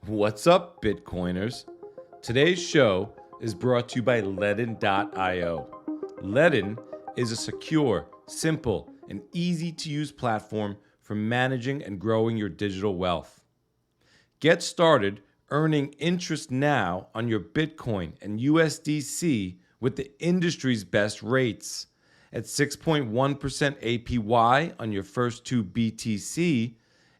What's up, Bitcoiners? Today's show is brought to you by LEDN.io. LEDN is a secure, simple, and easy-to-use platform for managing and growing your digital wealth. Get started earning interest now on your Bitcoin and USDC with the industry's best rates at 6.1% APY on your first two BTC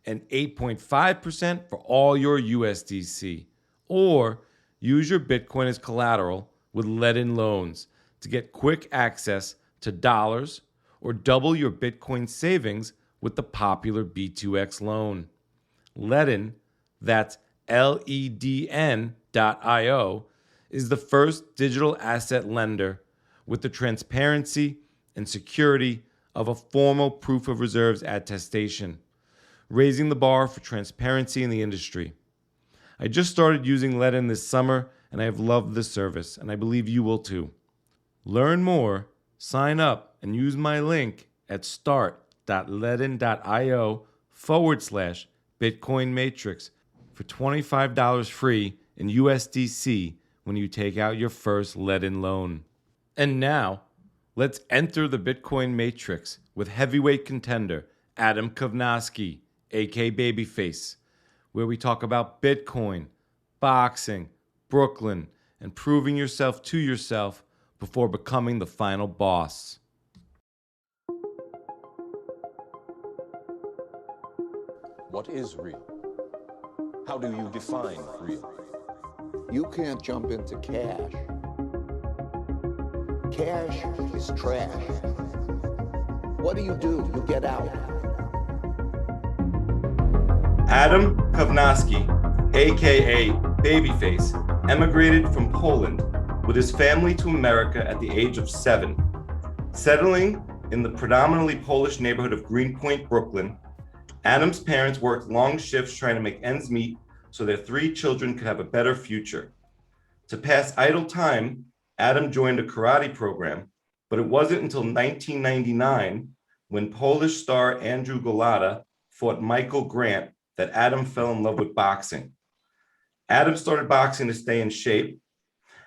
and 8.5% for all your USDC. Or use your Bitcoin as collateral with LEDN Loans to get quick access to dollars or double your Bitcoin savings with the popular B2X Loan. LEDN, that's LEDN.io, is the first digital asset lender with the transparency and security of a formal proof of reserves attestation, raising the bar for transparency in the industry. I just started using LEDN this summer, and I have loved the service, and I believe you will too. Learn more, sign up, and use my link at start.ledn.io/Bitcoin Matrix for $25 free in USDC when you take out your first LEDN loan. And now, let's enter the Bitcoin Matrix with heavyweight contender Adam Kownacki, aka Babyface, where we talk about Bitcoin, boxing, Brooklyn, and proving yourself to yourself before becoming the final boss. What is real? How do you define real? You can't jump into cash. Cash is trash. What do? You get out. Adam Kownacki, aka Babyface, emigrated from Poland with his family to America at the age of 7. Settling in the predominantly Polish neighborhood of Greenepoint, Brooklyn, Adam's parents worked long shifts trying to make ends meet so their 3 children could have a better future. To pass idle time, Adam joined a karate program, but it wasn't until 1999, when Polish star Andrew Golota fought Michael Grant, that Adam fell in love with boxing. Adam started boxing to stay in shape.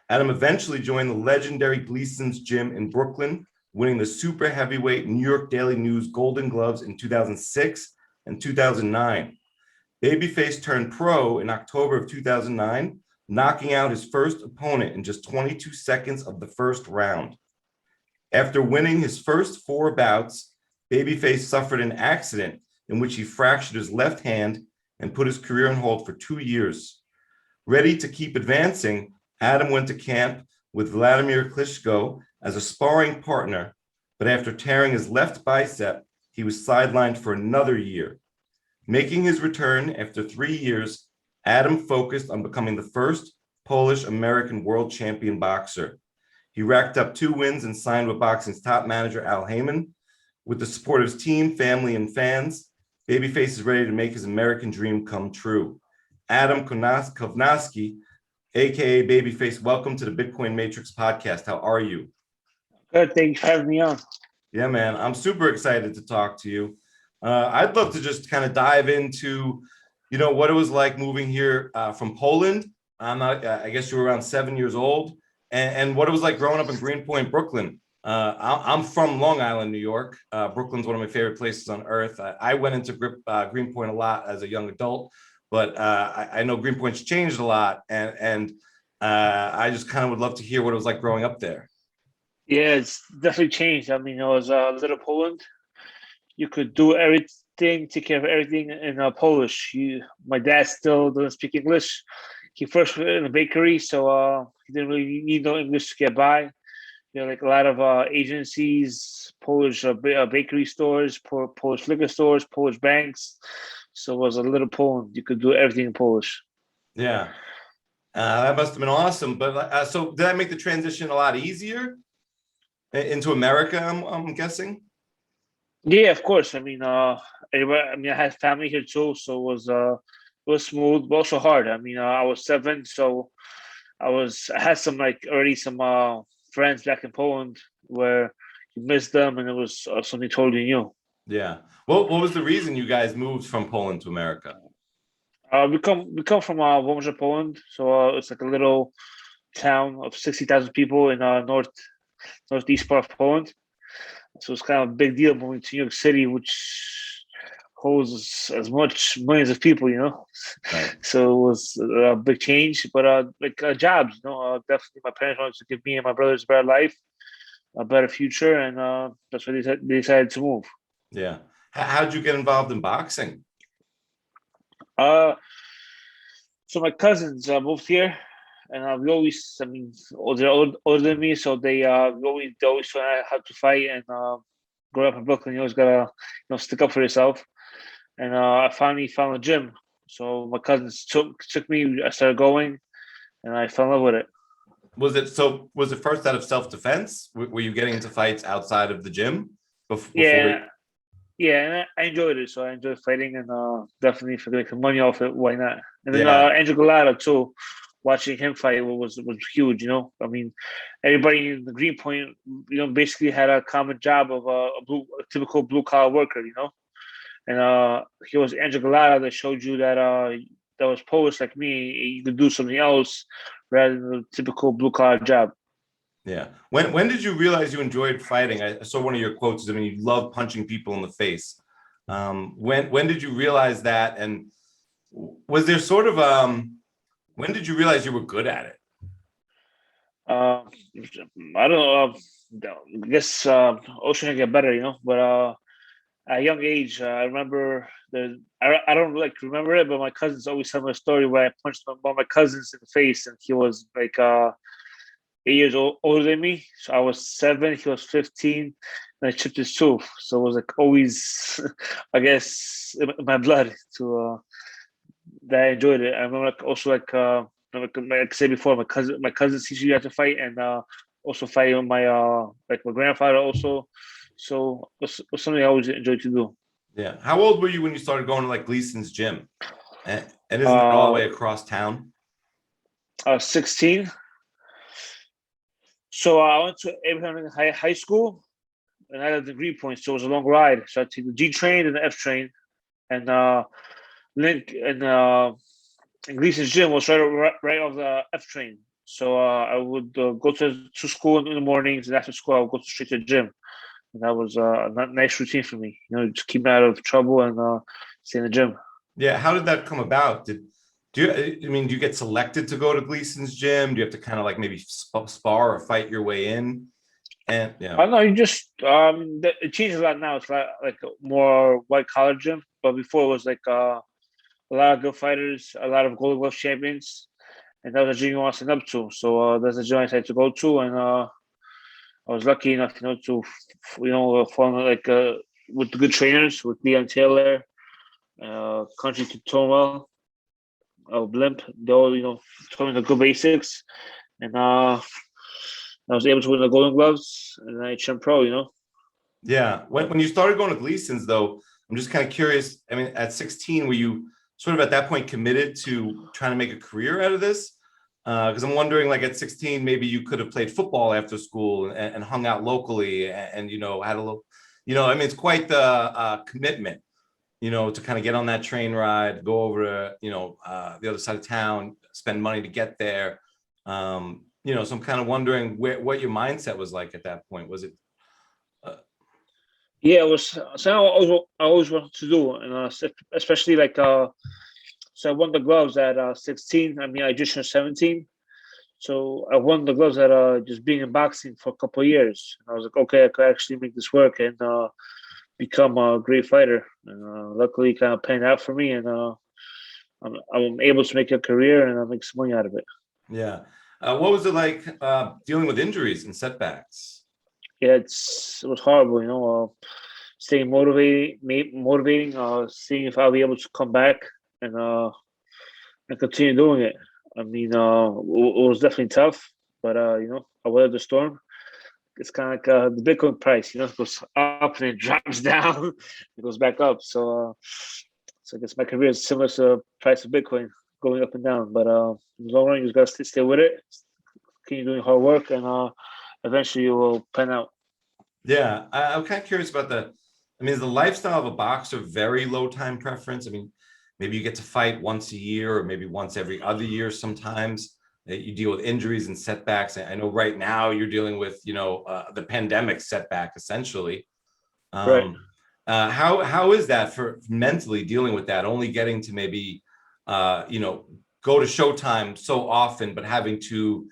Adam eventually joined the legendary Gleason's Gym in Brooklyn, winning the super heavyweight New York Daily News Golden Gloves in 2006 and 2009. Babyface turned pro in October of 2009, knocking out his first opponent in just 22 seconds of the first round. After winning his first 4 bouts, Babyface suffered an accident in which he fractured his left hand and put his career on hold for 2 years. Ready to keep advancing, Adam went to camp with Vladimir Klitschko as a sparring partner, but after tearing his left bicep, he was sidelined for another year. Making his return after 3 years, Adam focused on becoming the first Polish-American world champion boxer. He racked up 2 wins and signed with boxing's top manager, Al Heyman. With the support of his team, family, and fans, Babyface is ready to make his American dream come true. Adam Kownacki, aka Babyface, welcome to the Bitcoin Matrix podcast. How are you? Good, thanks for having me on. Yeah, man, I'm super excited to talk to you. I'd love to just kind of dive into, what it was like moving here from Poland. I guess you were around 7 years old, and what it was like growing up in Greenepoint, Brooklyn. I'm from Long Island, New York. Brooklyn's one of my favorite places on earth. I went into Greenepoint a lot as a young adult, but I know Greenepoint's changed a lot, and I just kind of would love to hear what it was like growing up there. Yeah, it's definitely changed. I mean, it was little Poland. You could do everything, take care of everything in Polish. My dad still doesn't speak English. He first worked in a bakery, so he didn't really need no English to get by. Like a lot of agencies, Polish bakery stores, Polish liquor stores, Polish banks. So it was a little Poland. You could do everything in Polish. Yeah, that must have been awesome. But so did that make the transition a lot easier into America? I'm guessing. Yeah, of course. I mean, I had family here too, so it was smooth, but also hard. I mean, I was 7, so I had some friends back in Poland where you missed them, and it was something totally new. Yeah. What was the reason you guys moved from Poland to America? We come from Warsaw, Poland, so it's like a little town of 60,000 people in northeast part of Poland. So it's kind of a big deal moving to New York City, which holds as much millions of people, Right. So it was a big change, but jobs, definitely my parents wanted to give me and my brothers a better life, a better future, and that's why they decided to move. Yeah. How'd you get involved in boxing? Uh, so my cousins moved here, and we always, I mean, they're older than me, so they always try how to fight. And growing up in Brooklyn, you always gotta, stick up for yourself. And I finally found a gym. So my cousins took me. I started going, and I fell in love with it. Was it first out of self-defense? Were you getting into fights outside of the gym before? Yeah, yeah, and I enjoyed it. So I enjoyed fighting, and definitely for making money off it, why not? And then Yeah. Andrew Galata too. Watching him fight was huge. I mean, everybody in the Greenepoint, basically had a common job of a typical blue collar worker. And he was Andrew Galata that showed you that was Polish like me. You could do something else rather than the typical blue collar job. Yeah. When did you realize you enjoyed fighting? I saw one of your quotes. I mean, you love punching people in the face. When did you realize that? And was there sort of when did you realize you were good at it? Uh, I don't know. I guess Ocean can get better, But at a young age, I remember I don't like remember it, but my cousins always tell me a story where I punched one of my cousins in the face, and he was like 8 years older than me. So I was 7, he was 15, and I chipped his tooth. So it was like always, I guess, in my blood to that I enjoyed it. I remember also like I said before, my cousins teach you how to fight, and also fighting with my grandfather also. So it was something I always enjoyed to do. Yeah. How old were you when you started going to like Gleason's gym? And isn't that all the Uh, way across town? I was 16. So I went to Abraham Lincoln High School, and I lived in Greenpoint, so it was a long ride. So I took the G train and the F train, and and Gleason's gym was right off the F train. So I would go to school in the mornings, and after school I would go straight to the gym. And that was a nice routine for me. Just keep me out of trouble and stay in the gym. Yeah. How did that come about? Do you get selected to go to Gleason's gym? Do you have to kind of like maybe spar or fight your way in? And I yeah. don't know. You just it changes a lot now. It's like a more white collar gym, but before it was like a lot of good fighters, a lot of Golden Glove champions, and that was a gym you want to sign up to. So that's the gym I decided to go to, and I was lucky enough, to fall in, like with the good trainers, with Leon Taylor, Country to Tonewell, Blimp. They all, taught me the good basics, and I was able to win the Golden Gloves, and I turned pro. Yeah. When you started going to Gleason's, though, I'm just kind of curious. I mean, at 16, were you sort of at that point committed to trying to make a career out of this? Because I'm wondering, like at 16, maybe you could have played football after school and hung out locally and had a little, I mean, it's quite the commitment, to kind of get on that train ride, go over to, the other side of town, spend money to get there. So I'm kind of wondering what your mindset was like at that point. Was it? Yeah, it was something I always wanted to do, and especially like so I won the gloves at 16. I mean, I just turned 17, so I won the gloves at just being in boxing for a couple of years. And I was like, okay, I could actually make this work and become a great fighter. And luckily, kind of panned out for me, and I'm able to make a career and I make some money out of it. Yeah. What was it like dealing with injuries and setbacks? Yeah, it was horrible, staying motivating, seeing if I'll be able to come back and continue doing it. I mean, it was definitely tough, but I weathered the storm. It's kind of like the Bitcoin price, it goes up and it drops down, it goes back up. So I guess my career is similar to the price of Bitcoin, going up and down. But in the long run, you just gotta stay with it, keep doing hard work, and eventually you will pan out. Yeah, I'm kind of curious about is the lifestyle of a boxer very low time preference? I mean, maybe you get to fight once a year or maybe once every other year sometimes. You deal with injuries and setbacks. I know right now you're dealing with, the pandemic setback essentially. Right. How is that for mentally dealing with that? Only getting to maybe, go to Showtime so often, but having to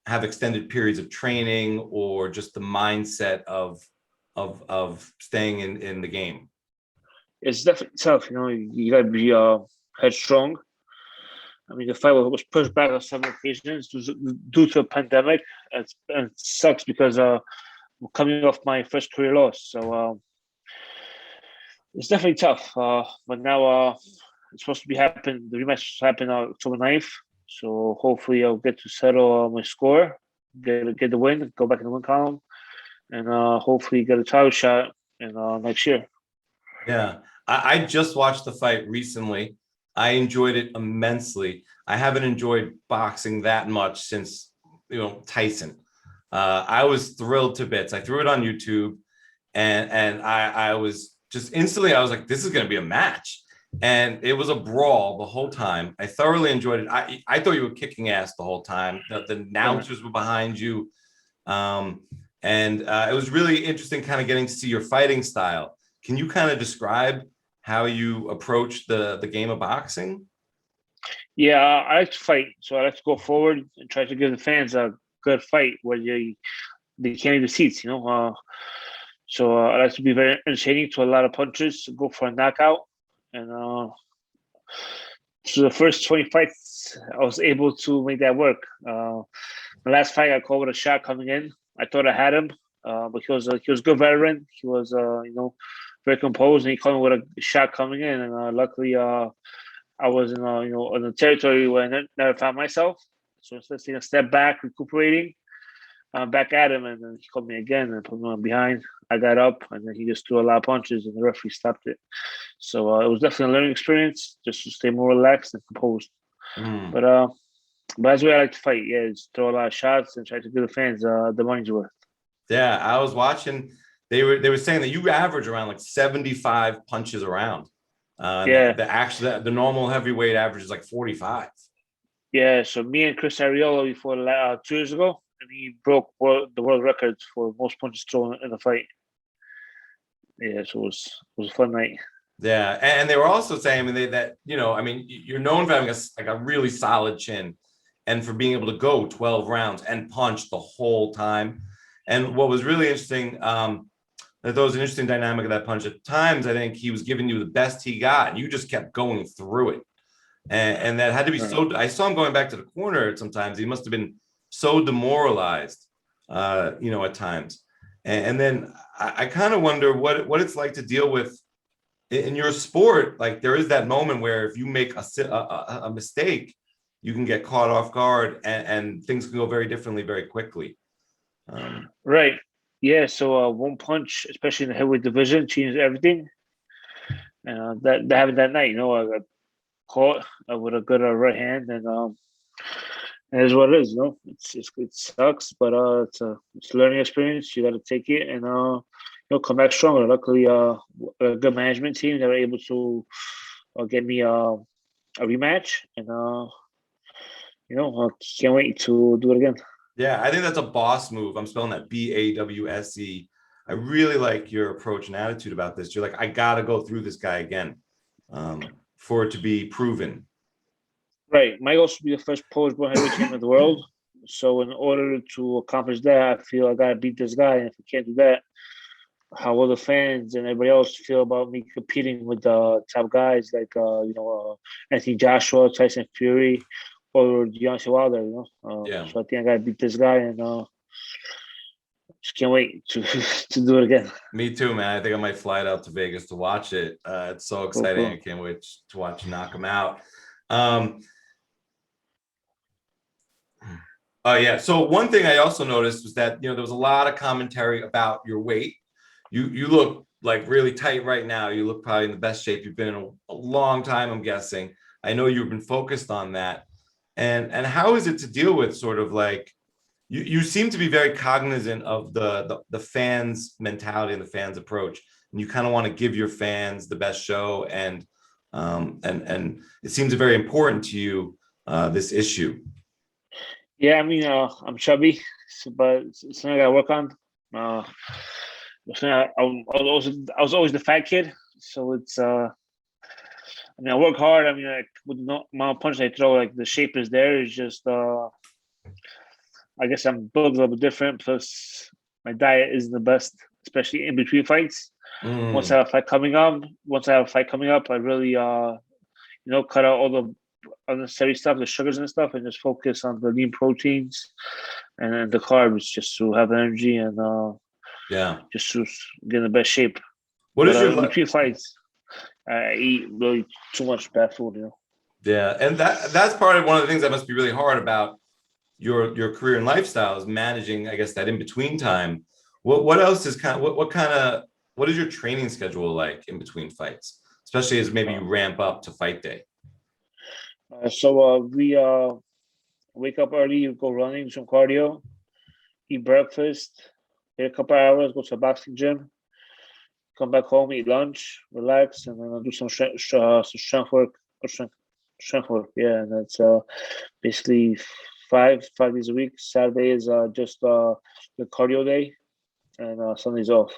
have extended periods of training or just the mindset of staying in the game. It's definitely tough. You got to be headstrong. I mean, the fight was pushed back on several occasions due to a pandemic. And it sucks because we're coming off my first career loss. So it's definitely tough. But now it's supposed to be happening. The rematch happened October 9th. So hopefully I'll get to settle my score, get the win, go back in the win column, and hopefully get a title shot in next year. Yeah, I just watched the fight recently. I enjoyed it immensely. I haven't enjoyed boxing that much since, Tyson. I was thrilled to bits. I threw it on YouTube, and I was just instantly, I was like, this is going to be a match. And it was a brawl the whole time. I thoroughly enjoyed it. I thought you were kicking ass the whole time. The announcers were behind you. And it was really interesting kind of getting to see your fighting style. Can you kind of describe how you approach the game of boxing? Yeah, I like to fight. So I like to go forward and try to give the fans a good fight where they can't leave the seats, So I like to be very entertaining to a lot of punches, go for a knockout. And so the first 20 fights, I was able to make that work. The last fight, I called with a shot coming in. I thought I had him, but he was a good veteran. He was, very composed, and he called me with a shot coming in. And luckily, I was in, in a territory where I never found myself. So instead of taking a step back, recuperating, back at him, and then he called me again and put me on behind. I got up, and then he just threw a lot of punches, and the referee stopped it. So it was definitely a learning experience, just to stay more relaxed and composed. But that's the way I like to fight. Yeah, just throw a lot of shots and try to give the fans the money's worth. Yeah, I was watching. They were saying that you average around like 75 punches around. Yeah. The normal heavyweight average is like 45. Yeah, so me and Chris Ariolo before 2 years ago, and he broke the world record for most punches thrown in a fight. Yeah, so it was a fun night. Yeah, and they were also saying, you're known for having a really solid chin, and for being able to go 12 rounds and punch the whole time. And what was really interesting, that there was an interesting dynamic of that punch. At times, I think he was giving you the best he got, and you just kept going through it. And that had to be so. I saw him going back to the corner sometimes. He must have been so demoralized, at times. And then I kind of wonder what it's like to deal with in your sport. Like, there is that moment where if you make a mistake, you can get caught off guard, and things can go very differently very quickly. Right. Yeah. So one punch, especially in the heavyweight division, changed everything. And that happened that night. I got caught with a good right hand, and it is what it is. It sucks, but it's a learning experience. You got to take it and come back stronger. Luckily, a good management team, they were able to get me a rematch, and I can't wait to do it again. Yeah, I think that's a boss move. I'm spelling that BAWSE. I really like your approach and attitude about this. You're like, I got to go through this guy again for it to be proven. Right. My goal is to be the first Polish-born heavyweight champion of the world. So in order to accomplish that, I feel I got to beat this guy. And if I can't do that, how will the fans and everybody else feel about me competing with the top guys like, Anthony Joshua, Tyson Fury, or Deontay Wilder, Yeah. So I think I got to beat this guy, and just can't wait to do it again. Me too, man. I think I might fly out to Vegas to watch it. It's so exciting. Cool. I can't wait to watch you knock him out. Yeah. So one thing I also noticed was that, there was a lot of commentary about your weight. You look like really tight right now. You look probably in the best shape you've been in a long time, I'm guessing. I know you've been focused on that. And how is it to deal with sort of like, you seem to be very cognizant of the fans' mentality and the fans' approach. And you kind of want to give your fans the best show and and it seems very important to you, this issue. Yeah, I mean, I'm chubby, but it's something I gotta work on. I was always the fat kid, so it's I mean, I work hard. I mean, like with the amount of punch I throw, like the shape is there. It's just I guess I'm built a little bit different. Plus, my diet isn't the best, especially in between fights. Once I have a fight coming up, I really cut out all the unnecessary stuff, the sugars and stuff, and just focus on the lean proteins and then the carbs, just to have energy and Yeah. just to get in the best shape. What is In between fights, I eat really too much bad food. Yeah, and that's part of one of the things that must be really hard about your career and lifestyle is managing, I guess, that in between time. What else is what is your training schedule like in between fights, especially as maybe you ramp up to fight day? So we wake up early, go running, some cardio, eat breakfast, get a couple hours, go to a boxing gym, come back home, eat lunch, relax, and then I'll do some strength work. Strength work, yeah, and that's basically five days a week. Saturday is just the cardio day, and Sunday's off.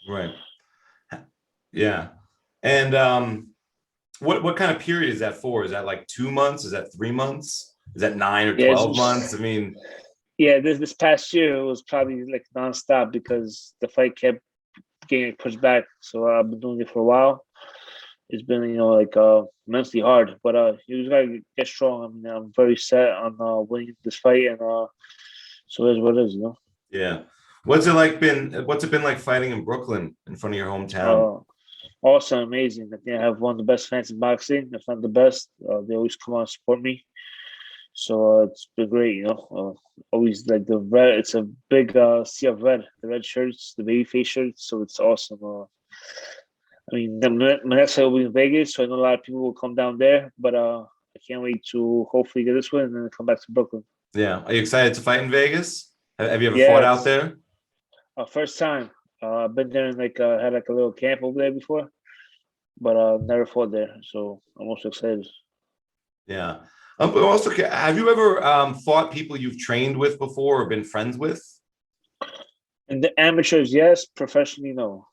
Right. Yeah. And what kind of period is that for? Is that like 2 months? Is that 3 months? Is that 9 or 12 months? I mean, yeah, this past year it was probably like nonstop because the fight kept getting pushed back. So I've been doing it for a while. It's been immensely hard, but you just gotta get strong. I mean, I'm very set on winning this fight, and so it is what it is. Yeah. What's it been like fighting in Brooklyn in front of your hometown? Awesome, amazing. I think I have one of the best fans in boxing, if not the best. They always come out and support me. So it's been great, always like the red. It's a big sea of red, the red shirts, the baby face shirts. So it's awesome. I mean, my next fight will be in Vegas, so I know a lot of people will come down there. But I can't wait to hopefully get this one and then come back to Brooklyn. Yeah, are you excited to fight in Vegas? Have you ever fought out there? First time. I've been there and had like a little camp over there before, but never fought there. So I'm also excited. Yeah. But also, have you ever fought people you've trained with before or been friends with? In the amateurs, yes. Professionally, no.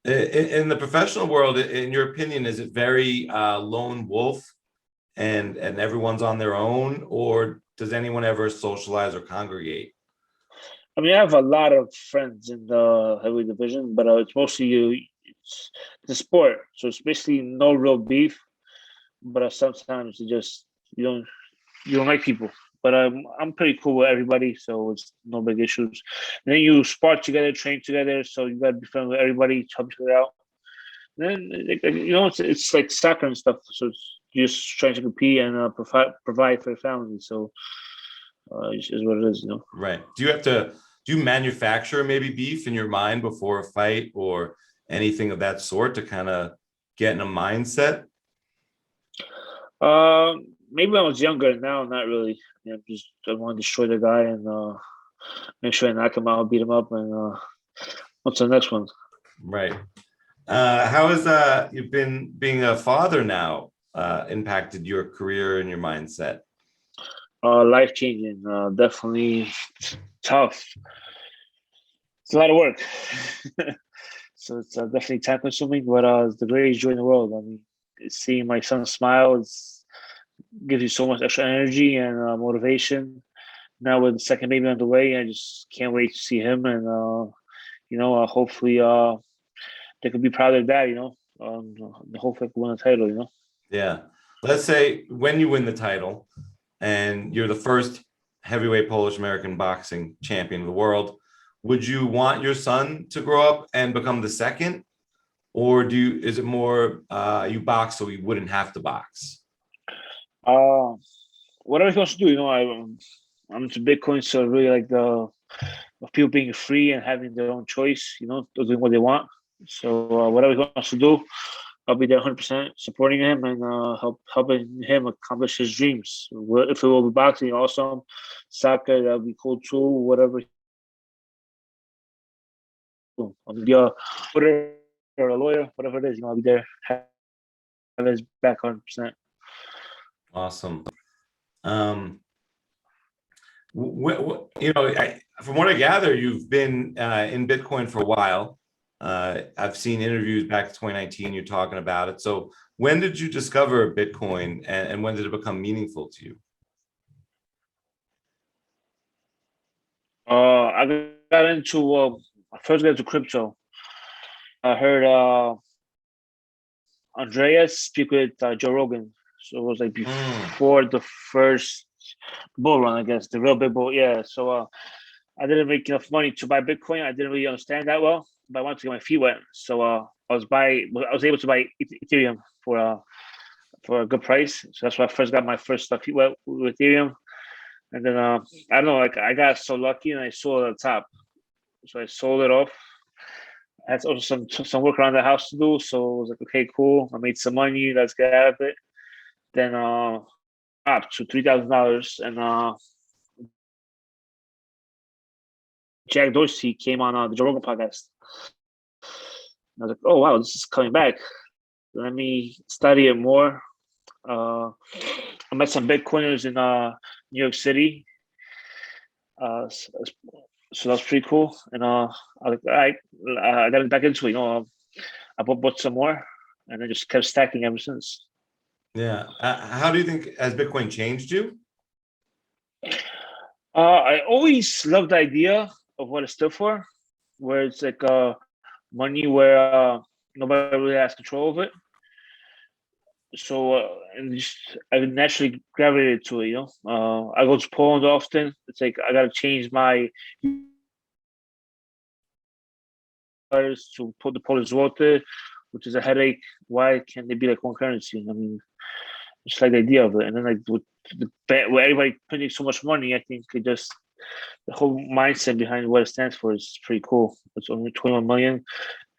In the professional world, in your opinion, is it very lone wolf and everyone's on their own, or does anyone ever socialize or congregate? I mean, I have a lot of friends in the heavyweight division, but it's mostly it's the sport. So it's basically no real beef, but sometimes you don't like people. But I'm pretty cool with everybody, so it's no big issues. And then you spar together, train together, so you gotta be friendly with everybody, help each other out. And then it's like soccer and stuff. So it's just trying to compete and provide for your family. So it's just what it is. Right. Do you manufacture maybe beef in your mind before a fight or anything of that sort to kind of get in a mindset? Maybe when I was younger. Now, not really. I want to destroy the guy and make sure I knock him out, beat him up, and what's the next one? Right. How has you've been being a father now impacted your career and your mindset? Life changing. Definitely tough. It's a lot of work. So it's definitely time consuming, but it's the greatest joy in the world. I mean, seeing my son smile gives you so much extra energy and motivation. Now with the second baby on the way, I just can't wait to see him, and hopefully they could be proud of that. Hopefully I can win a title. Yeah. Let's say when you win the title and you're the first heavyweight Polish American boxing champion of the world, would you want your son to grow up and become the second, or is it more you box so he wouldn't have to box? Whatever he wants to do. I'm into Bitcoin, so I really like the of people being free and having their own choice. Doing what they want. So whatever he wants to do, I'll be there 100% supporting him and helping him accomplish his dreams. If it will be boxing, awesome. Soccer, that would be cool too. Whatever. I'll be a lawyer, whatever it is. I'll be there is back 100%. Awesome. From what I gather, you've been in Bitcoin for a while. I've seen interviews back to 2019. You're talking about it. So when did you discover Bitcoin, and when did it become meaningful to you? I got into I first got into crypto. I heard Andreas speak with Joe Rogan. So it was like before the first bull run, I guess, the real big bull. Yeah. So I didn't make enough money to buy Bitcoin. I didn't really understand that well, but I wanted to get my feet wet. So I was able to buy Ethereum for a good price. So that's why I first got my first feet wet with Ethereum. And then I don't know, like I got so lucky and I sold it at the top. So I sold it off. I had also some work around the house to do. So I was like, okay, cool. I made some money. Let's get out of it. Then up to $3,000, and Jack Dorsey came on the Joe Rogan podcast. I was like, oh wow, this is coming back. Let me study it more. I met some Bitcoiners in New York City. So that's pretty cool. And I was like, all right, I got back into it. I bought some more, and I just kept stacking ever since. Yeah. How do you think has Bitcoin changed you? I always loved the idea of what it stood for, where it's like money where nobody really has control of it. So and just I naturally gravitated to it. I go to Poland often. It's like I gotta change my to put the Polish zloty, which is a headache. Why can't they be like one currency? I mean, just like the idea of it. And then like with everybody printing so much money, I think it just the whole mindset behind what it stands for is pretty cool. It's only 21 million.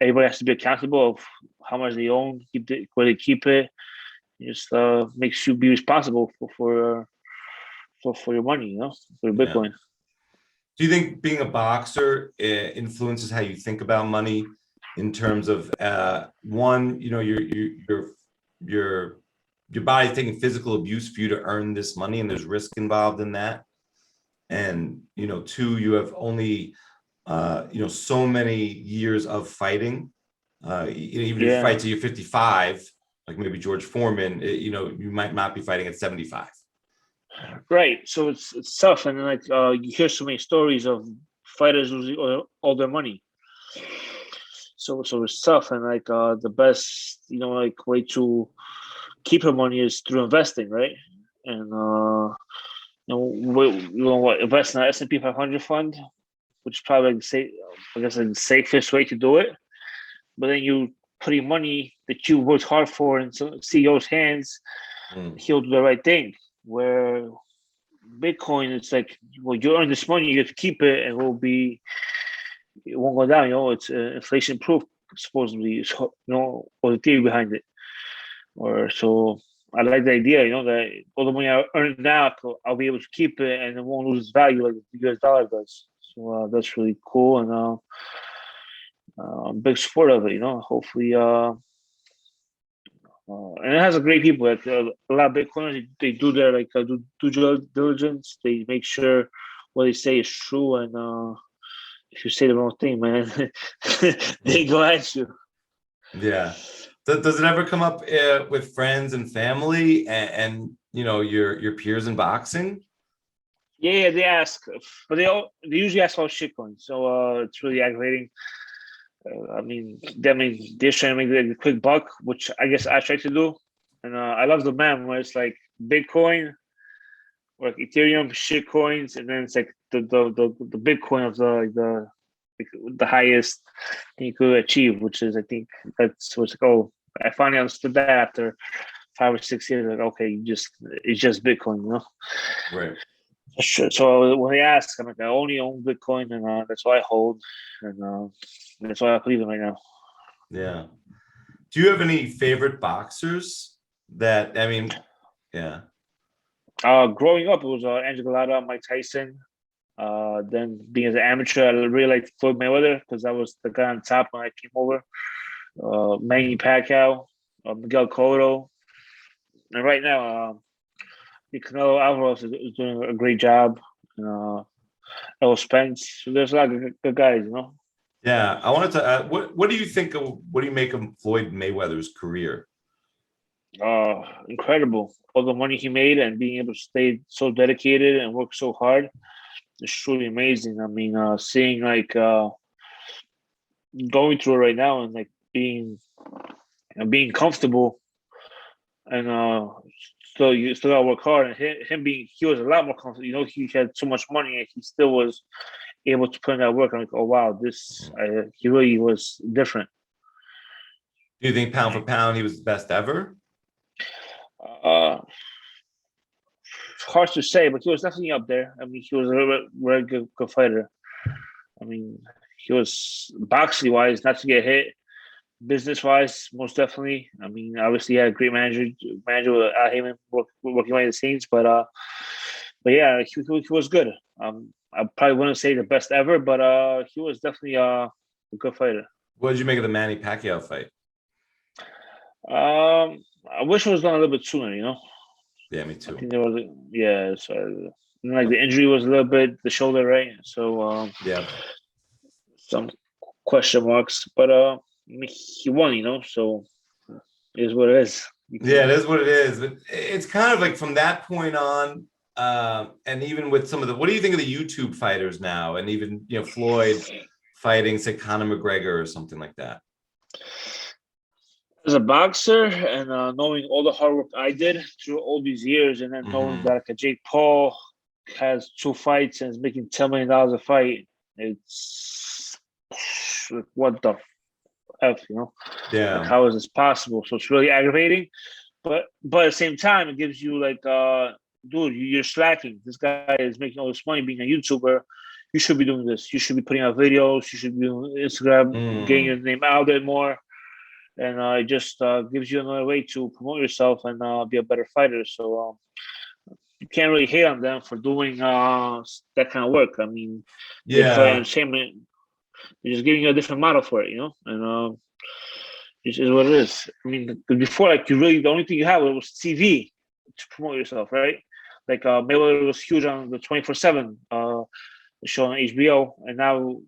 Everybody has to be accountable of how much they own, where they keep it. It just makes you be responsible for your money, for your Bitcoin. Yeah. Do you think being a boxer influences how you think about money in terms of one, your body's taking physical abuse for you to earn this money, and there's risk involved in that, and two, you have only so many years of fighting. Even if you fight till you're 55, like maybe George Foreman, you might not be fighting at 75. Right. So it's tough, and like you hear so many stories of fighters losing all their money. So it's tough, and like the best way to keep your money is through investing, right? And invest in an S&P 500 fund, which is probably the safest way to do it. But then you put your money that you worked hard for in some CEO's hands, he'll do the right thing. Where Bitcoin, it's like, well, you earn this money, you have to keep it, and it won't go down. It's inflation proof, supposedly. Or the theory behind it. Or so I like the idea, that all the money I earn now, I'll be able to keep it, and it won't lose its value like the US dollar does. So that's really cool, and I'm a big support of it. Hopefully. And it has a great people. Like a lot of Bitcoiners, they do their due diligence. They make sure what they say is true, and if you say the wrong thing, man, they go at you. Yeah. Does it ever come up with friends and family and your peers in boxing? Yeah, they ask, but they usually ask about shitcoins. So it's really aggravating. They're trying to make a quick buck, which I guess I try to do. And I love the meme where it's like Bitcoin, or like Ethereum, shitcoins, and then it's like the Bitcoin of the highest thing you could achieve, which is, I think that's what's like. Oh, I finally understood that after 5 or 6 years. Like, okay, it's just Bitcoin, Right. Sure. So when they ask, I'm like, I only own Bitcoin, and that's why I hold, and that's why I believe in right now. Yeah. Do you have any favorite boxers that, yeah. Growing up, it was Angelo Lara, Mike Tyson. Then being as an amateur, I really liked Floyd Mayweather because that was the guy on top when I came over. Manny Pacquiao, Miguel Cotto, and right now, Canelo Alvarez is doing a great job. Errol Spence. So there's a lot of good guys, you know. Yeah, I wanted to. What do you think of? What do you make of Floyd Mayweather's career? Incredible. All the money he made and being able to stay so dedicated and work so hard is truly amazing. I mean, seeing like going through it right now and like being comfortable and you still gotta work hard. And him being he was a lot more comfortable. You know, he had so much money and he still was able to put in that work. I'm like, oh wow, he really was different. Do you think pound for pound he was the best ever? Hard to say, but he was definitely up there. I mean, he was a very good fighter. I mean, he was boxing wise, not to get hit. Business wise, most definitely. I mean, obviously, he had a great manager with Al Heyman working behind the scenes, but yeah, he was good. I probably wouldn't say the best ever, but he was definitely a good fighter. What did you make of the Manny Pacquiao fight? I wish it was done a little bit sooner, you know. Yeah, me too. I think there was, so like the injury was a little bit the shoulder, right? So yeah, some question marks, but he won, you know. So it is what it is. Yeah, it is what it is. But it's kind of like from that point on, and even with some of the, what do you think of the YouTube fighters now? And even Floyd fighting, say, Conor McGregor or something like that. As a boxer and knowing all the hard work I did through all these years, and then knowing that like, Jake Paul has 2 fights and is making $10 million a fight, it's like, what the F, you know? Yeah. Like, how is this possible? So it's really aggravating, but at the same time, it gives you like, dude, you're slacking. This guy is making all this money being a YouTuber. You should be doing this. You should be putting out videos. You should be doing Instagram, getting your name out there more. And it just gives you another way to promote yourself and be a better fighter. So you can't really hate on them for doing that kind of work. I mean, they're just giving you a different model for it, you know? And it is what it is. I mean, before, like, the only thing you had was TV to promote yourself, right? Like, Mayweather was huge on the 24/7 show on HBO, and now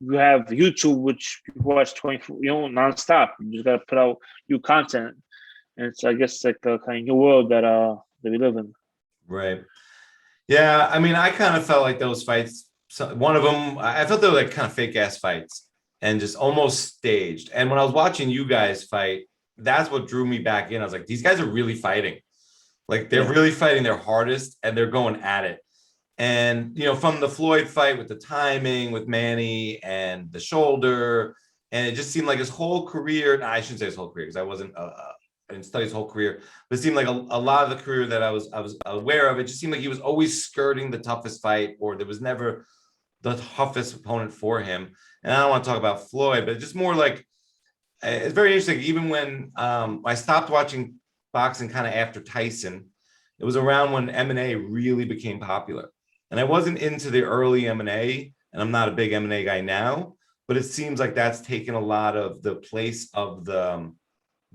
you have YouTube, which people watch 24, nonstop. You just gotta put out new content, and it's, I guess, like a kind of new world that we live in. Right. Yeah. I mean, I kind of felt like those fights. One of them, I felt they were like kind of fake ass fights and just almost staged. And when I was watching you guys fight, that's what drew me back in. I was like, these guys are really fighting. Like they're really fighting their hardest and they're going at it. And, from the Floyd fight with the timing with Manny and the shoulder, and it just seemed like his whole career, I shouldn't say his whole career because I didn't study his whole career, but it seemed like a lot of the career that I was aware of, it just seemed like he was always skirting the toughest fight, or there was never the toughest opponent for him. And I don't want to talk about Floyd, but just more like, it's very interesting. Even when I stopped watching boxing kind of after Tyson, it was around when M&A really became popular. And I wasn't into the early M&A, and I'm not a big M&A guy now, but it seems like that's taken a lot of the place of the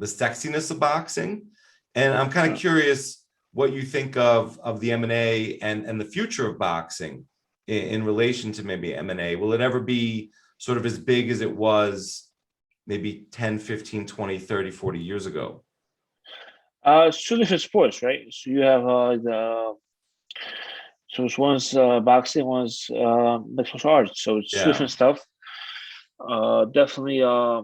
sexiness of boxing. And I'm kind of curious what you think of the M&A and the future of boxing in relation to maybe M&A. Will it ever be sort of as big as it was maybe 10, 15, 20, 30, 40 years ago? It's 2 different sports, right? So you have so it's one's boxing, one's mixed martial arts. So it's 2 different stuff. Definitely, I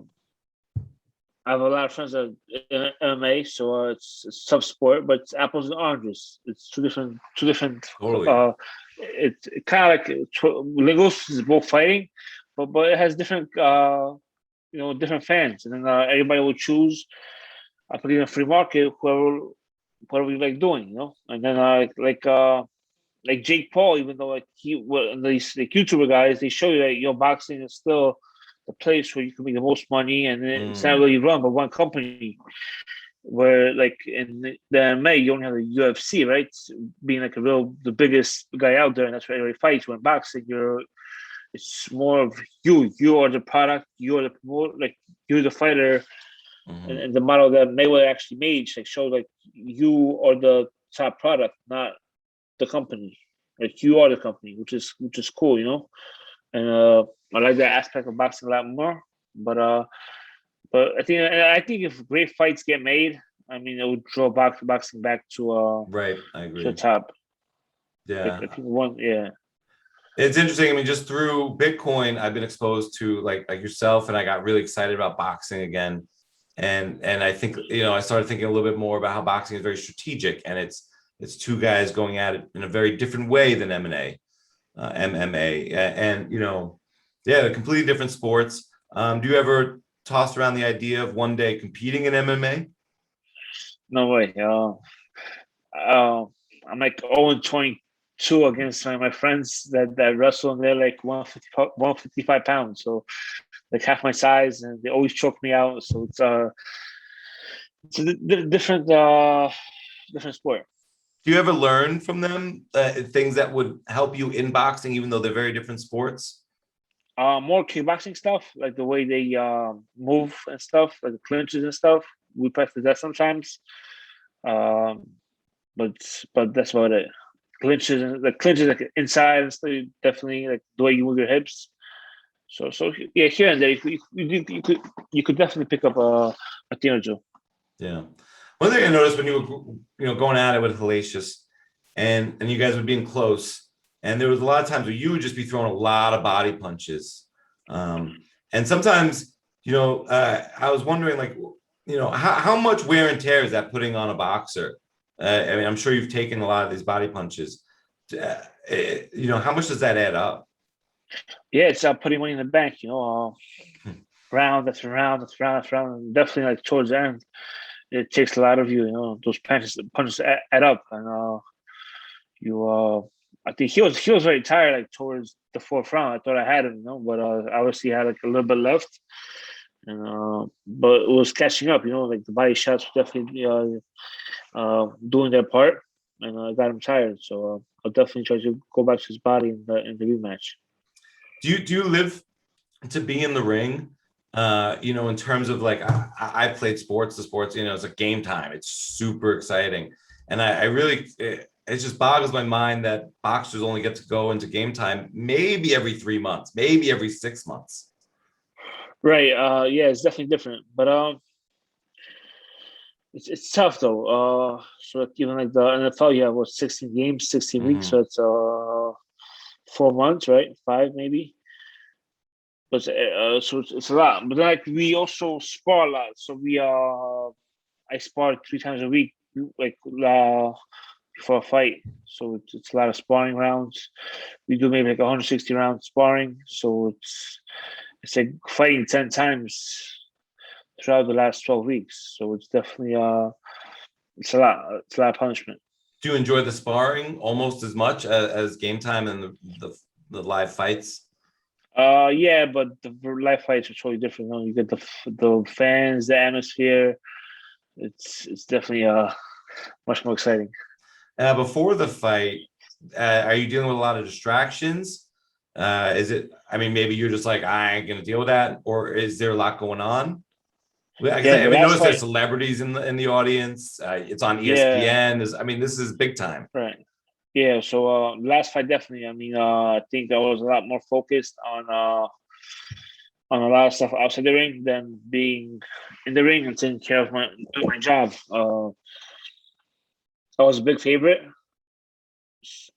have a lot of friends that in MMA, so it's tough sport, but it's apples and oranges. It's two different. Totally. It kind of like Lingos is both fighting, but it has different different fans, and then everybody will choose. I put in a free market, whoever you like doing, and then like Jake Paul, even though these YouTuber guys, they show you that boxing is still the place where you can make the most money, and it's not really run by one company. Where like in the MMA, you only have the UFC, right? Being like the biggest guy out there, and that's where everybody fights. When boxing, it's more of you. You are the product. You are the promoter. Like you're the fighter. And the model that Mayweather actually made like showed like you are the top product, not the company. Like you are the company, which is cool, you know. And I like that aspect of boxing a lot more. But I think if great fights get made, I mean, it would draw boxing back to Right, I to the agree. top. Yeah. I think one, yeah. It's interesting. I mean, just through Bitcoin, I've been exposed to like yourself, and I got really excited about boxing again. And I think, you know, I started thinking a little bit more about how boxing is very strategic, and it's two guys going at it in a very different way than MMA, and you know, yeah, they're completely different sports. Do you ever toss around the idea of one day competing in MMA? No way. I'm like 0-22 against my friends that wrestle, and they're like 155 pounds. So like half my size, and they always choke me out. So it's a different sport. Do you ever learn from them things that would help you in boxing, even though they're very different sports? More kickboxing stuff, like the way they move and stuff, like the clinches and stuff. We practice that sometimes. Um, but that's about it. The clinches like inside and stuff, definitely like the way you move your hips. So yeah, here and there you could definitely pick up a thing or two. Yeah. One thing I noticed when you were, you know, going at it with Hellacious, and you guys were being close, and there was a lot of times where you would just be throwing a lot of body punches, and sometimes, you know, I was wondering, like, you know, how much wear and tear is that putting on a boxer? I mean, I'm sure you've taken a lot of these body punches. You know, how much does that add up? Yeah, it's putting money in the bank. You know, round after round after round after round. And definitely, like towards the end, it takes a lot of you. You know, those punches add up, and you. I think he was very tired, like towards the fourth round. I thought I had him, you know, but obviously had like a little bit left, and but it was catching up. You know, like the body shots were definitely doing their part, and I got him tired. So I'll definitely try to go back to his body in the rematch. Do you live to be in the ring? You know, in terms of like, I played sports. The sports, you know, it's like game time. It's super exciting, and I really, it just boggles my mind that boxers only get to go into game time maybe every 3 months, maybe every 6 months. Right. Yeah, it's definitely different, but it's tough though. So like, even like the NFL, you have what 16 games, 16 weeks, so it's 4 months, right? 5 maybe. But so it's a lot. But like we also spar a lot. So I spar 3 times a week, like before a fight. So it's a lot of sparring rounds. We do maybe like 160 rounds sparring. So it's like fighting 10 times throughout the last 12 weeks. So it's definitely it's a lot. It's a lot of punishment. Do you enjoy the sparring almost as much as game time and the live fights? Yeah, but the live fights are totally different. You know, you get the fans, the atmosphere. It's definitely much more exciting. Before the fight, are you dealing with a lot of distractions? Is it? I mean, maybe you're just like, I ain't gonna deal with that, or is there a lot going on? I mean, notice there's celebrities in the audience. It's on ESPN. Yeah. I mean, this is big time. Right. Yeah. So last fight definitely. I mean, I think I was a lot more focused on a lot of stuff outside the ring than being in the ring and taking care of doing my job. I was a big favorite.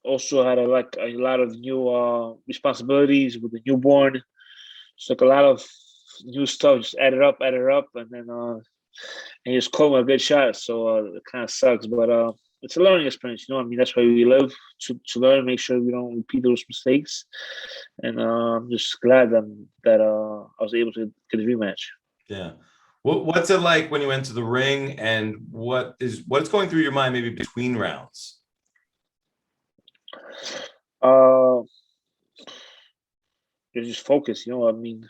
Also had a lot of new responsibilities with the newborn. It's like a lot of new stuff just added up, and then and he just called me a good shot. So it kind of sucks, but it's a learning experience. You know what I mean? That's why we live to learn, make sure we don't repeat those mistakes. And I'm just glad that I was able to get the rematch. Yeah. What's it like when you enter the ring, and what's going through your mind maybe between rounds? You're just focused. You know, I mean,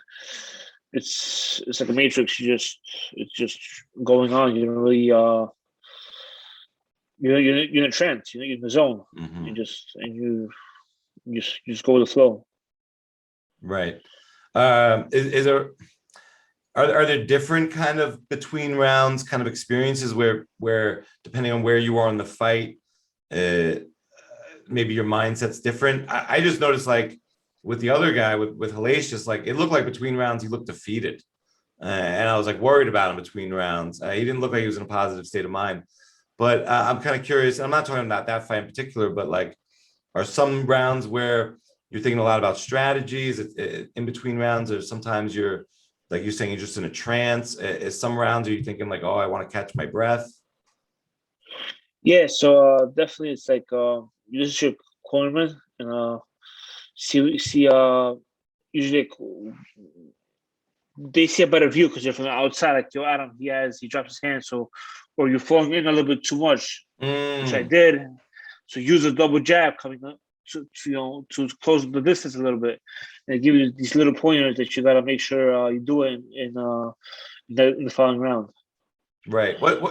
it's like a matrix. It's just going on. You don't really you're in a trance. You know, you're in the zone. Mm-hmm. You just go with the flow. Right. Is there? Are there different kind of between rounds kind of experiences where depending on where you are in the fight, maybe your mindset's different? I just noticed like with the other guy with Helenius, like it looked like between rounds he looked defeated, and I was like worried about him between rounds. He didn't look like he was in a positive state of mind. But I'm kind of curious. I'm not talking about that fight in particular, but like, are some rounds where you're thinking a lot about strategies in between rounds, or sometimes you're like you're saying you're just in a trance? Is some rounds are you thinking like, oh, I want to catch my breath? Yeah, so definitely it's like you use your cornerman and see usually like, they see a better view because you're from the outside. Like yo, Adam, he drops his hand, so or you're falling in a little bit too much, which I did. So use a double jab coming up to close the distance a little bit, and they give you these little pointers that you got to make sure you do it in the following round. Right. What?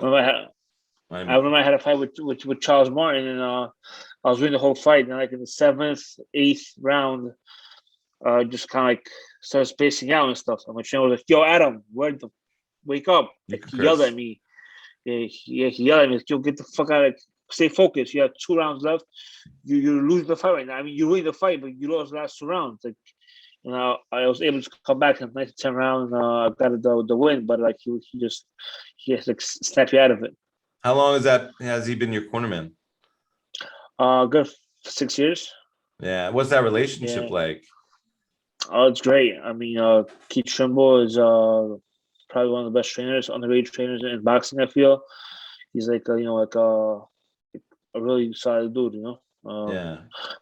I remember I had a fight with Charles Martin, and I was winning the whole fight. And like in the 7th, 8th round, just kind of like started spacing out and stuff. And my trainer was like, "Yo, Adam, wake up!" Like, he yelled at me. Yeah, he yelled at me. Like, yo, get the fuck out! Like, stay focused. You have 2 rounds left. You're losing the fight right now. I mean, you win the fight, but you lost the last 2 rounds. Like, you know, I was able to come back in the 9th to 10th round. I got the win, but like he has like snapped you out of it. How long has he been your cornerman? Good for 6 years. Yeah. What's that relationship like? Oh, it's great. I mean, Keith Trimble is probably one of the best trainers, underrated trainers in boxing. I feel he's like a really solid dude. Yeah.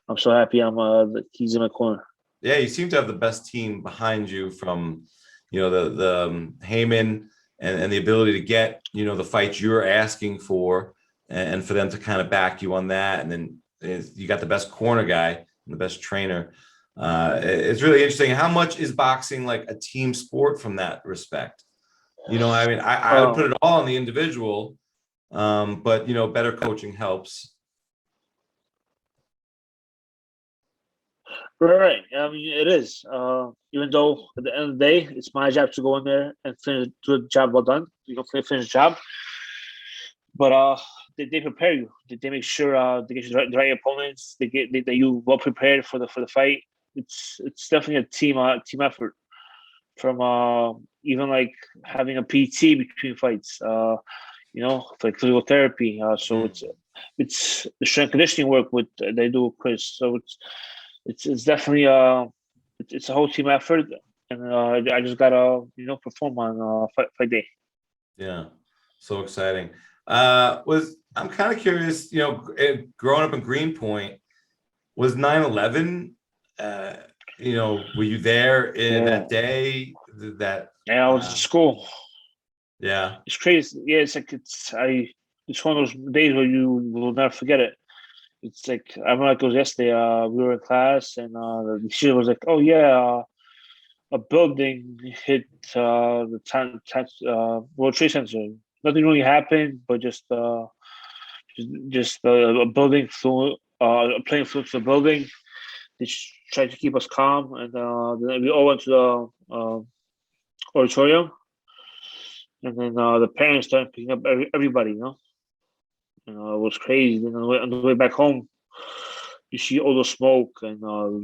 I'm so happy that he's in my corner. Yeah, you seem to have the best team behind you from, the Heyman and the ability to get, the fights you're asking for and for them to kind of back you on that. And then you got the best corner guy and the best trainer. It's really interesting. How much is boxing like a team sport from that respect? I mean, I would put it all on the individual, but, better coaching helps. Right. I mean, it is. Even though at the end of the day, it's my job to go in there and do the job well done. Finish the job. But they prepare you. They make sure they get you the right opponents. They you well prepared for the fight. It's definitely a team effort. From even like having a PT between fights. Like physical therapy. So it's the strength conditioning work they do with Chris. So it's definitely it's a whole team effort, and I just gotta perform on fight day. Yeah, so exciting. I'm kind of curious. Growing up in Greenepoint, was 9/11? Were you there in that day? I was in school. Yeah, it's crazy. Yeah, it's like it's one of those days where you will never forget it. It's like I remember it was yesterday. We were in class, and the teacher was like, "Oh yeah, a building hit the World Trade Center. Nothing really happened, but just a building flew, a plane flew to the building. They tried to keep us calm, and then we all went to the auditorium, and then the parents started picking up everybody. It was crazy. Then on the way back home, you see all the smoke, and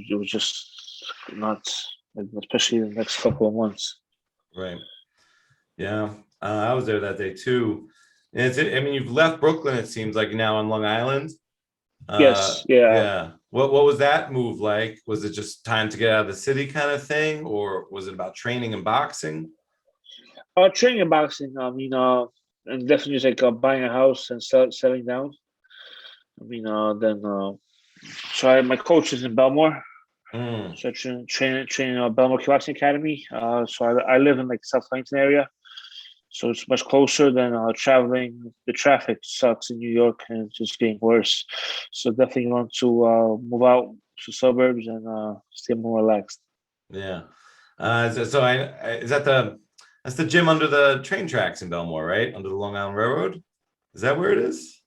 it was just nuts, especially the next couple of months. Right. Yeah, I was there that day too. And you've left Brooklyn. It seems like now on Long Island. Yes. Yeah. Yeah. What was that move like? Was it just time to get out of the city kind of thing, or was it about training and boxing? Training and boxing. I mean, and definitely just like buying a house and settling down. I mean, so my coach is in Belmore. So I train Belmore Kickboxing Academy. So I live in like South Huntington area, so it's much closer than traveling. The traffic sucks in New York, and it's just getting worse. So definitely want to move out to suburbs and stay more relaxed. Yeah. Is that that's the gym under the train tracks in Belmore, right? Under the Long Island Railroad? Is that where it is?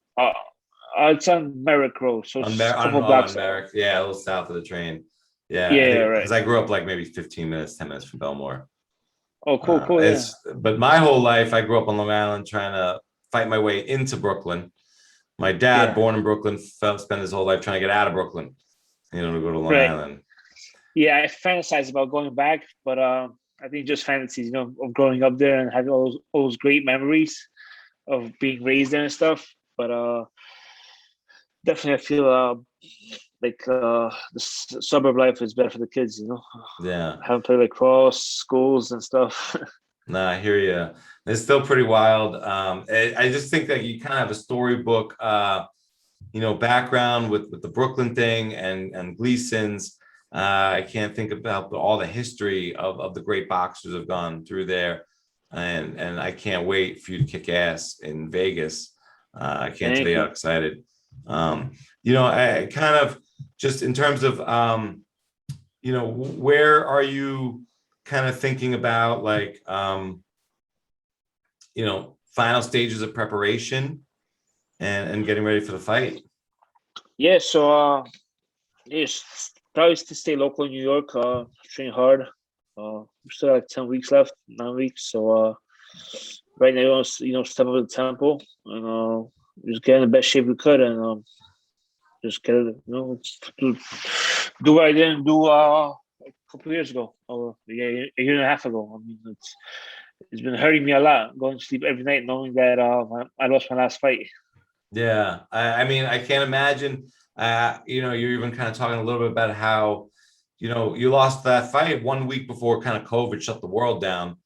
It's on Merrick Road, so it's a couple blocks. Merrick. Yeah, a little south of the train. Yeah, right. Because I grew up like maybe 15 minutes, 10 minutes from Belmore. Oh, cool. Yeah. But my whole life, I grew up on Long Island trying to fight my way into Brooklyn. My dad, Yeah. born in Brooklyn, spent his whole life trying to get out of Brooklyn, to go to Long Right. Island. Yeah, I fantasize about going back, but I think just fantasies, of growing up there and having all those great memories of being raised there and stuff. But definitely, I feel like the suburb life is better for the kids. Yeah. Having played lacrosse, schools, and stuff. Nah, I hear you. It's still pretty wild. I just think that you kind of have a storybook, background with the Brooklyn thing and Gleason's. I can't think about all the history of the great boxers have gone through there, and I can't wait for you to kick ass in Vegas. I can't tell you how excited. I kind of just in terms of where are you kind of thinking about like final stages of preparation and getting ready for the fight? Yeah, so yes, probably to stay local in New York, train hard. We still have like 10 weeks left, 9 weeks. So right now, step up the tempo and just get in the best shape we could, and just get it, do what I didn't do a couple of years ago, or a year and a half ago. I mean, it's been hurting me a lot going to sleep every night knowing that I lost my last fight. Yeah, I mean, I can't imagine. You're even kind of talking a little bit about how, you lost that fight 1 week before kind of COVID shut the world down.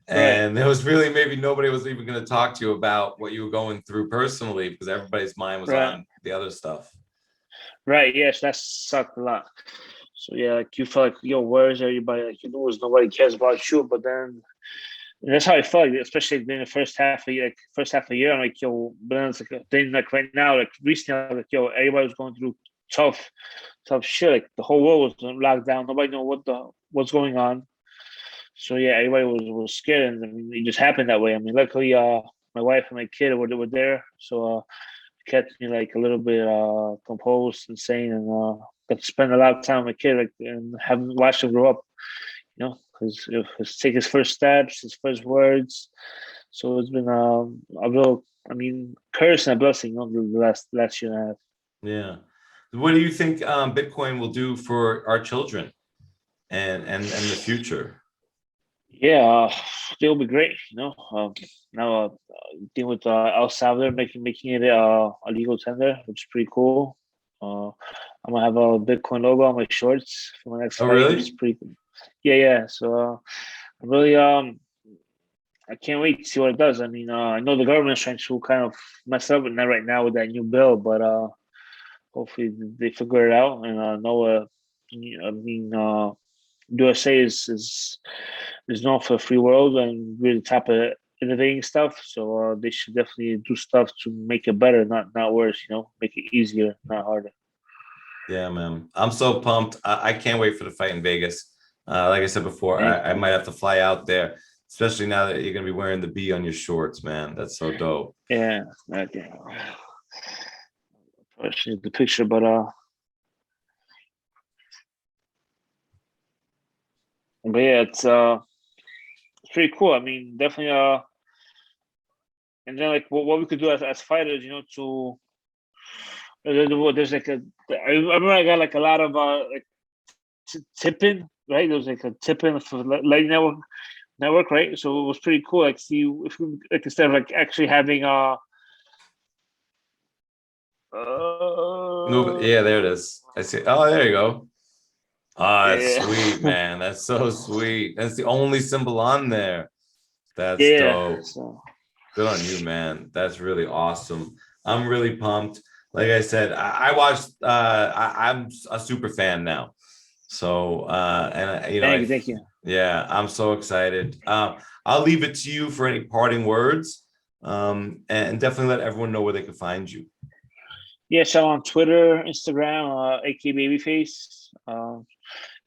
And there was really maybe nobody was even going to talk to you about what you were going through personally because everybody's mind was on the other stuff. Right. Yes, that sucked a lot. So yeah, like you felt like, where is everybody? Like nobody cares about you. But then and that's how I felt, especially during the first half of the year. I'm like, but then it's like right now, like recently, I'm like, everybody was going through tough shit. Like the whole world was locked down. Nobody knew what's going on. So yeah, everybody was scared, and I mean, it just happened that way. I mean, luckily, my wife and my kid were there, so it kept me like a little bit composed and sane, and got to spend a lot of time with my kid, like, and having watched him grow up. Because take his first steps, his first words. So it's been a real, curse and a blessing, the last year and a half. Yeah. What do you think Bitcoin will do for our children and the future? Yeah, they'll be great. Now dealing with El Salvador, making it a legal tender, which is pretty cool. I'm gonna have a Bitcoin logo on my shorts for my next fight. Really? Which is pretty cool. Yeah. So I really I can't wait to see what it does. I mean, I know the government's trying to kind of mess up with that right now with that new bill, but hopefully they figure it out. And USA is known for a free world and really top of innovating stuff. So they should definitely do stuff to make it better, not worse. Make it easier, not harder. Yeah, man. I'm so pumped. I can't wait for the fight in Vegas. Like I said before, I might have to fly out there, especially now that you're going to be wearing the B on your shorts, man. That's so dope. Yeah. Okay. I should need the picture, but yeah, it's pretty cool. I mean, definitely. And then like what we could do as fighters, to there's like I remember I got like a lot of like tipping, right? There was like a tipping for LEDN network, right? So it was pretty cool. Like see if we like instead of like actually having yeah, there it is. I see. Oh, there you go. Oh, that's sweet, man. That's so sweet. That's the only symbol on there. That's dope. So. Good on you, man. That's really awesome. I'm really pumped. Like I said, I watched. I'm a super fan now. So, and thank you. Yeah, I'm so excited. I'll leave it to you for any parting words, and definitely let everyone know where they can find you. Yeah, so on Twitter, Instagram, AK Babyface.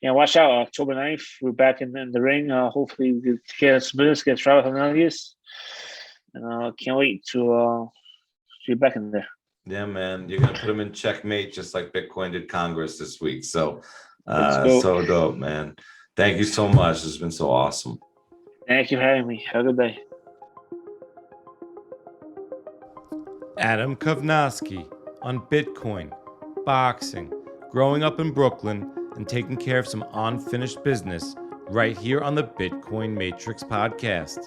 Watch out, October 9th. We're back in the ring. Hopefully, we get some business against Robert Helenius. And can't wait to be back in there. Yeah, man. You're going to put him in checkmate just like Bitcoin did Congress this week. So, so dope, man. Thank you so much. It's been so awesome. Thank you for having me. Have a good day. Adam Kownacki on Bitcoin, boxing, growing up in Brooklyn, and taking care of some unfinished business right here on the Bitcoin Matrix podcast.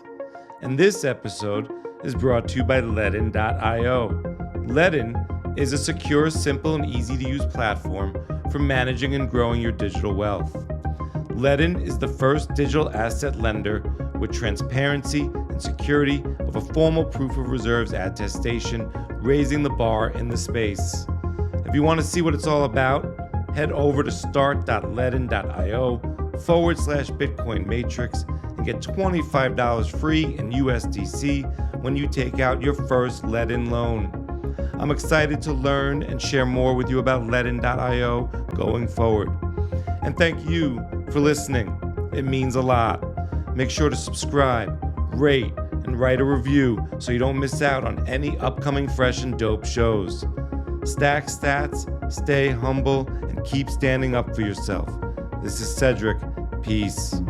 And this episode is brought to you by LEDN.io. LEDN is a secure, simple, and easy-to-use platform for managing and growing your digital wealth. LEDN is the first digital asset lender with transparency and security of a formal proof of reserves attestation, raising the bar in the space. If you want to see what it's all about, head over to start.ledn.io/Bitcoin Matrix and get $25 free in USDC when you take out your first LEDN loan. I'm excited to learn and share more with you about LEDN.io going forward. And thank you for listening. It means a lot. Make sure to subscribe, rate, and write a review so you don't miss out on any upcoming fresh and dope shows. Stack stats, stay humble, and keep standing up for yourself. This is Cedric. Peace.